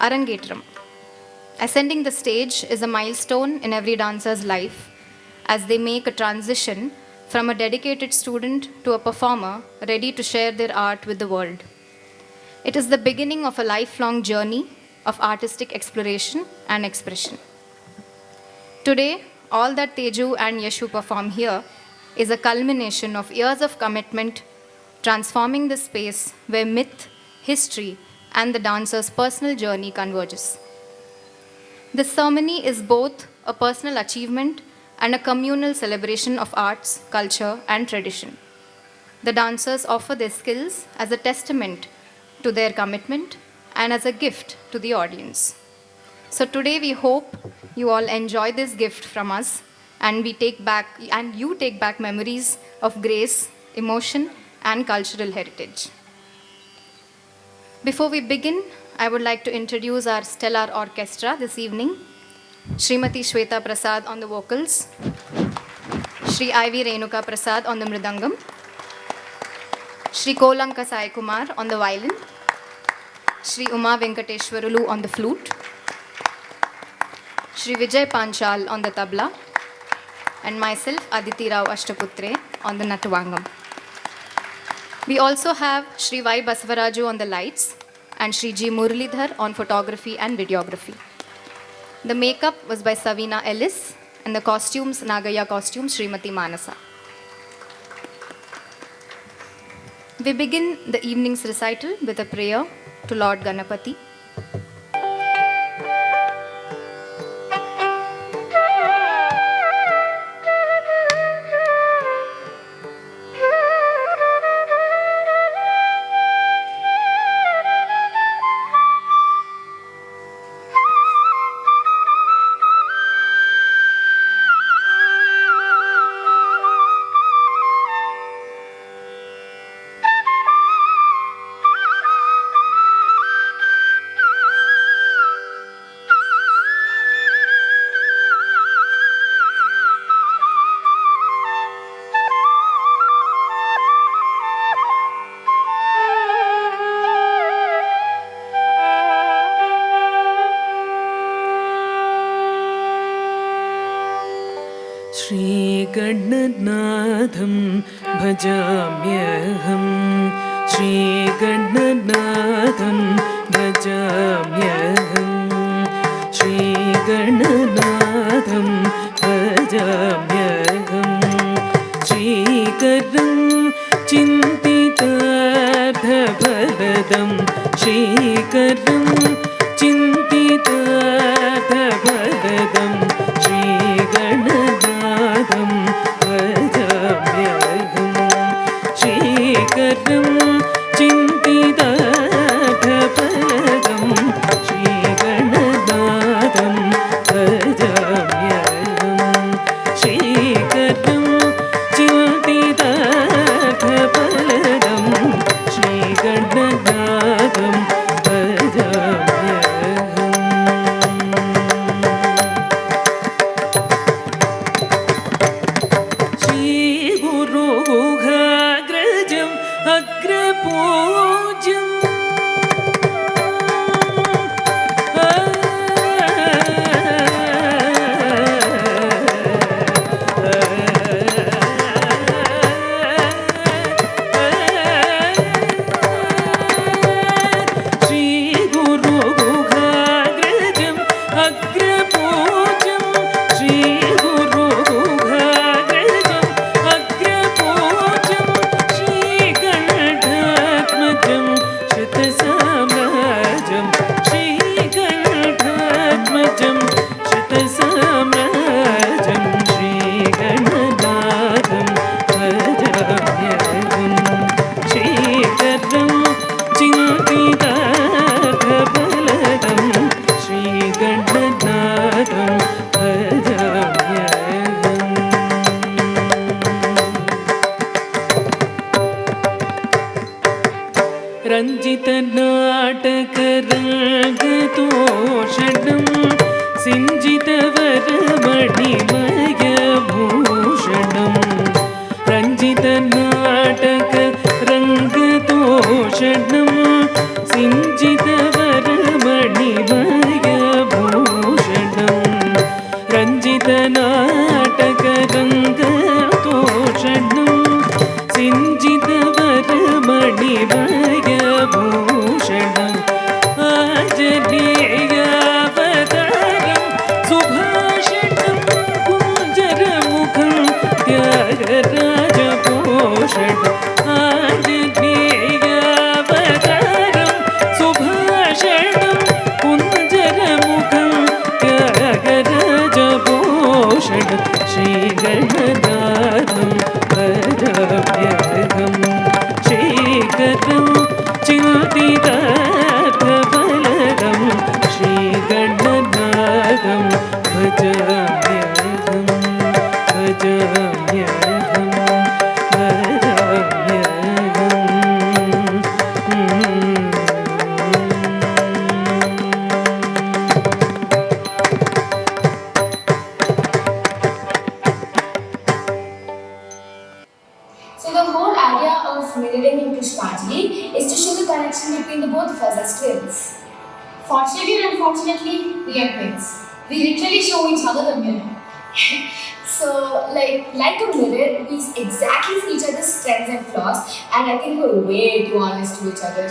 Arangetram. Ascending the stage is a milestone in every dancer's life as they make a transition from a dedicated student to a performer ready to share their art with the world. It is the beginning of a lifelong journey of artistic exploration and expression. Today, all that Teju and Yashu perform here is a culmination of years of commitment, transforming the space where myth, history, and the dancer's personal journey converges. This ceremony is both a personal achievement and a communal celebration of arts, culture, and tradition. The dancers offer their skills as a testament to their commitment and as a gift to the audience. So today we hope you all enjoy this gift from us and you take back memories of grace, emotion, and cultural heritage. Before we begin, I would like to introduce our stellar orchestra this evening. Srimati Shweta Prasad on the vocals, Shri Ivy Renuka Prasad on the mridangam, Shri Kolanka Sai Kumar on the violin, Shri Uma Venkateshwarulu on the flute, Shri Vijay Panchal on the tabla, and myself Aditi Rao Ashtaputre on the natuvangam. We also have Shri Y. Basavaraju on the lights and Shri G. Muralidhar on photography and videography. The makeup was by Savina Ellis and the costumes, Nagaya costumes, Srimati Manasa. We begin the evening's recital with a prayer to Lord Ganapati. श्रीगणनाथं भजाम्यहं श्रीगणनाथं भजाम्यहं श्रीगणनाथं भजाम्यहं श्रीकरं चिन्तितार्थफलदं श्रीकरं चिन्तितार्थफलदं श्रीगणनाथं भजाम्यहं श्रीकरं चिन्तितार्थफलदं श्रीगणनाथं भजाम्यहं श्रीकरं चिन्तितार्थफलदं श्रीगणनाथं श्रीगुरुगुहाग्रजम् अग्रपूज्यम् श्रीगुरुगुहाग्रजम् अग्रपूज्यम् श्रीगुरुगुहाग्रजम् अग्रपूज्यम् श्रीकण्ठात्मजं श्रुतसाम्राजं श्रीकण्ठात्मजं श्रुतसाम्राजं श्रीगणनाथं भजाम्यहं श्रीकरं चिन्तितार्थफलदं श्रीगणनाथं भजाम्यहम् रञ्जितनाटकरङ्गतोषणं सिञ्जितवरमणिमयभूषणं रञ्जितनाटकरङ्गतोषणं सिञ्जितवरमणिमयभूषणं भूषणं कुञ्जरमुखं त्यागराजभूषणं श्रीगणनाथं भजाम्यहं श्रीगणं चिन्तितार्थफलदं श्रीगणनाथं भजाम्यहं भजाम्यहं So the whole idea of mirroring in Pushpanjali is to show the connection between the both of us as twins. Fortunately and unfortunately, we are twins. We literally show each other the mirror. So, like a mirror, we exactly see each other's strengths and flaws, and I think we're way too honest to each other.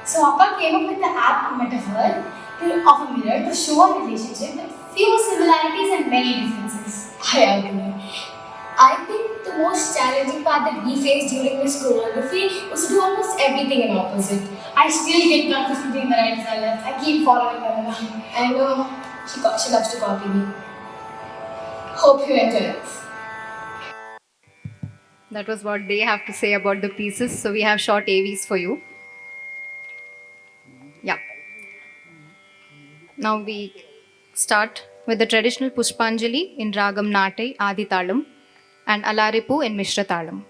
So, Appa came up with the apt metaphor of a mirror to show a relationship with few similarities and many differences. I agree. I think the most challenging part that we faced during this choreography was to do almost everything in opposite. I still get confused between the right and the left. I keep following her around. I know she loves to copy me. Hope you enjoy it. That was what they have to say about the pieces. So we have short AVs for you. Yeah. Now we start with the traditional Pushpanjali in Ragam Nate Adi Talam and Alaripu in Mishra Talam.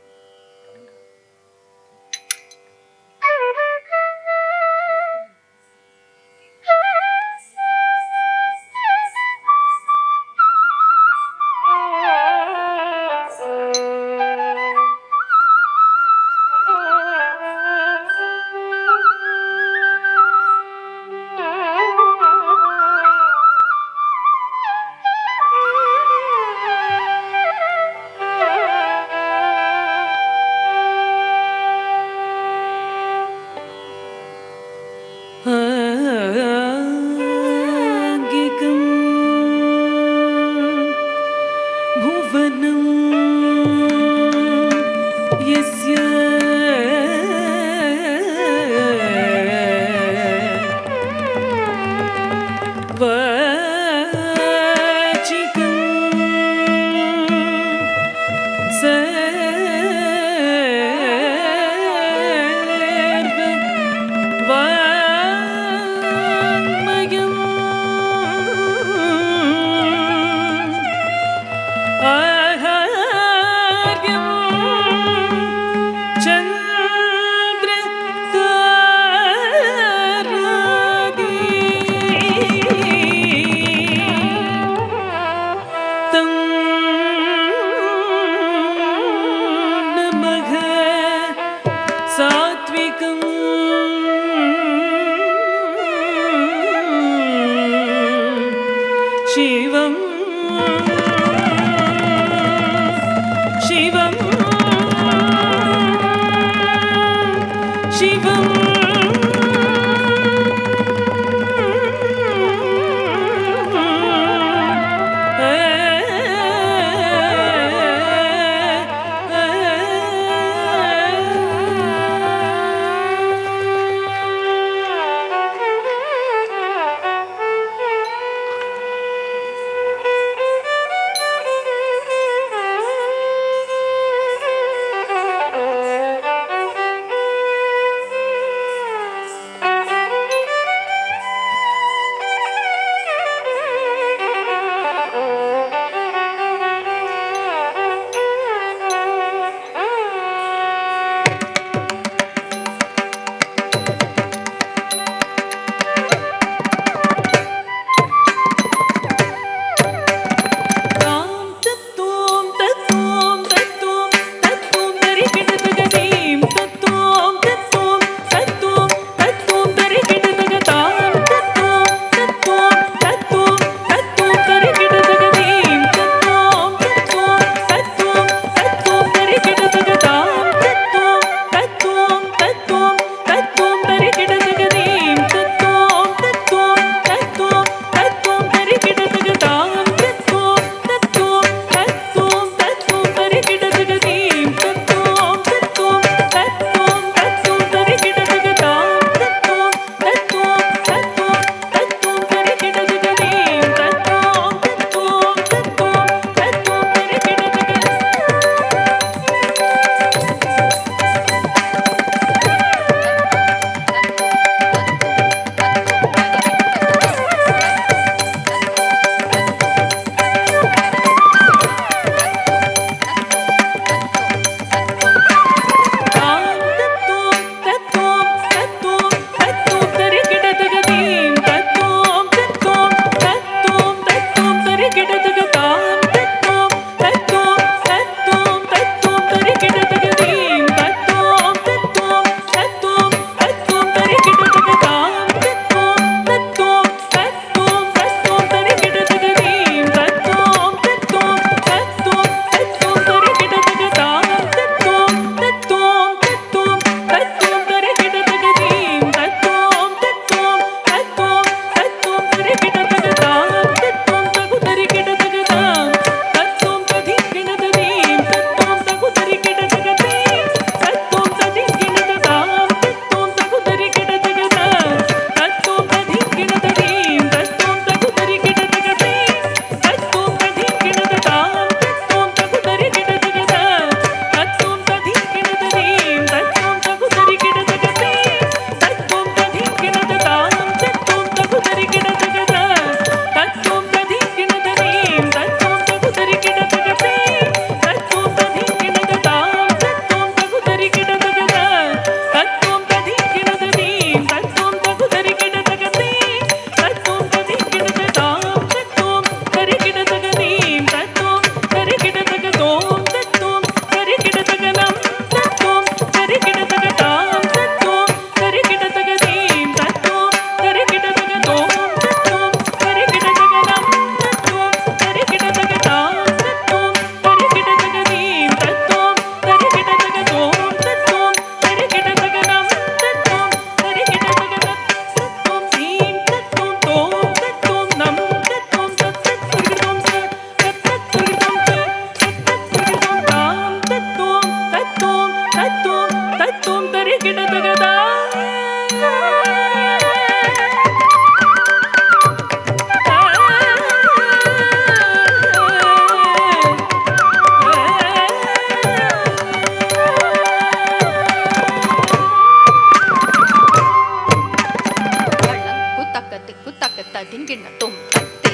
ததிங்கின தொம் தத்தை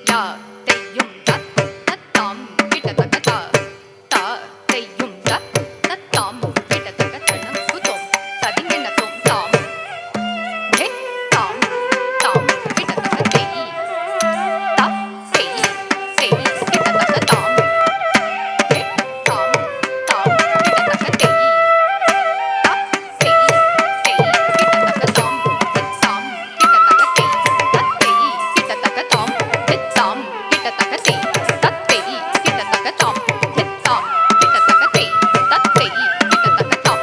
யா தையும் தத் தத்தாம் கிட்டத்தக்க தா தா தையும் தத் தத்தாம் கிட்டத்தக்க தனம் குதொம் ததிங்கின தொம் தாம் ஹே தாம் தாம் கிட்டத்தக்க தெய் தா தெய் தெய் கிட்டத்தக்க தாம் ஹே தாம் தாம் கிட்டத்தக்க தெய் தா தெய் தெய் கிட்டத்தக்க தாம் தாம் கிட்டத்தக்க தெய் தத்தை கிட்டத்தக்க தாம் தாம் கிட்டத்தக்க தெய் தத்தை கிட்டத்தக்க தாம் தாம் கிட்டத்தக்க தெய் தத்தை கிட்டத்தக்க தாம்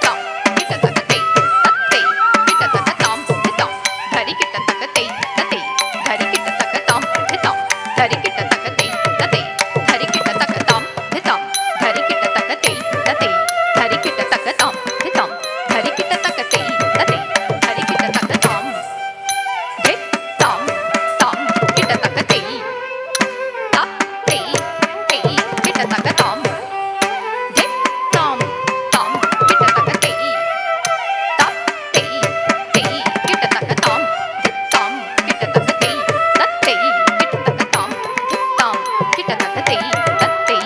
தாம் கிட்டத்தக்க தெய் தத்தை கிட்டத்தக்க தாம் தாம் தரி கிட்டத்தக்க தெய் தத்தை தரி கிட்டத்தக்க தாம் தாம் தரி கிட்டத்தக்க தெய் தத்தை தரி கிட்டத்தக்க தாம் தாம் தரி கிட்டத்தக்க தெய் தத்தை தரி கிட்டத்தக்க தாம் தாம் தரி கிட்டத்தக்க தெய் தத்தை தரி கிட்டத்தக்க தாம் ஹே தாம் தாம் கிட்டத்தக்க தெய் தா தெய் தெய் கிட்டத்தக்க தாம் ஹே தாம் தாம் கிட்டத்தக்க தெய் தா தெய் தெய் கிட்டத்தக்க தாம் தாம் கிட்டத்தக்க தெய் தத்தை கிட்டத்தக்க தாம் தாம் கிட்டத்தக்க தெய் தத்தை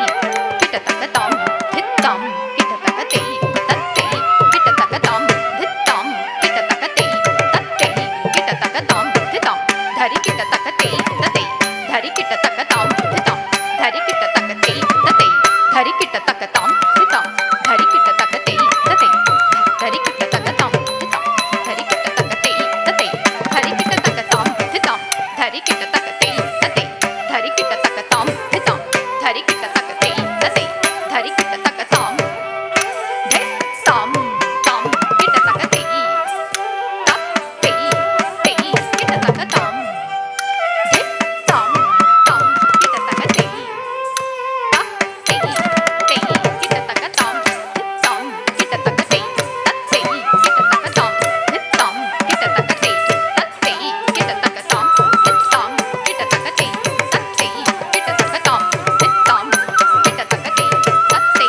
கிட்டத்தக்க தாம் தாம் கிட்டத்தக்க தெய் தத்தை கிட்டத்தக்க தாம் தாம் கிட்டத்தக்க தெய் தத்தை கிட்டத்தக்க தாம் தாம் தரி கிட்டத்தக்க தெய் தத்தை தரி கிட்டத்தக்க தாம் தாம் தரி கிட்டத்தக்க தெய் தத்தை தரி கிட்டத்தக்க தாம் தாம் தரி கிட்டத்தக்க தெய் தத்தை தரி கிட்டத்தக்க தாம் தாம் தரி கிட்டத்தக்க தெய் தத்தை தரி கிட்டத்தக்க தாம் தாம் தரி கிட்டத்தக்க தெய் தத்தை தரி கிட்டத்தக்க தாம் தாம் தரி கிட்டத்தக்க தெய் தத்தை தரி கிட்டத்தக்க தாம் ஹே தாம் தாம் கிட்டத்தக்க தெய் தா தெய் தெய் கிட்டத்தக்க தாம் ஹே தாம் தாம் கிட்டத்தக்க தெய் தா தெய் தெய் கிட்டத்தக்க தாம் தாம் கிட்டத்தக்க தெய் தத்தை கிட்டத்தக்க தாம் தாம் கிட்டத்தக்க தெய் தத்தை கிட்டத்தக்க தாம் தாம் கிட்டத்தக்க தெய் தத்தை கிட்டத்தக்க தாம் தாம் கிட்டத்தக்க தெய் தத்தை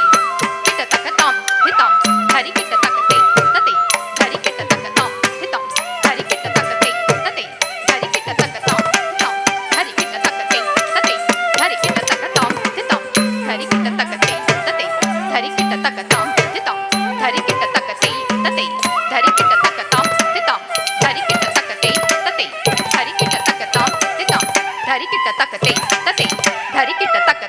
கிட்டத்தக்க தாம் தாம் ஹரி கிட்டத்தக்க தெய் தத்தை ஹரி கிட்டத்தக்க தாம் தாம் ஹரி கிட்டத்தக்க தெய் தத்தை ஹரி கிட்டத்தக்க தாம் தாம் ஹரி கிட்டத்தக்க தெய் தத்தை ஹரி கிட்டத்தக்க தாம் தாம் ஹரி கிட்டத்தக்க தெய் தத்தை ஹரி கிட்டத்தக்க தாம் தாம் ஹரி கிட்டத்தக்க தெய் தத்தை ஹரி கிட்டத்தக்க தாம் தாம் ஹரி கிட்டத்தக்க தெய் தத்தை ஹரி கிட்டத்தக்க தாம் தாம் ஹரி கிட்டத்தக்க தெய் தத்தை ஹரி கிட்டத்தக்க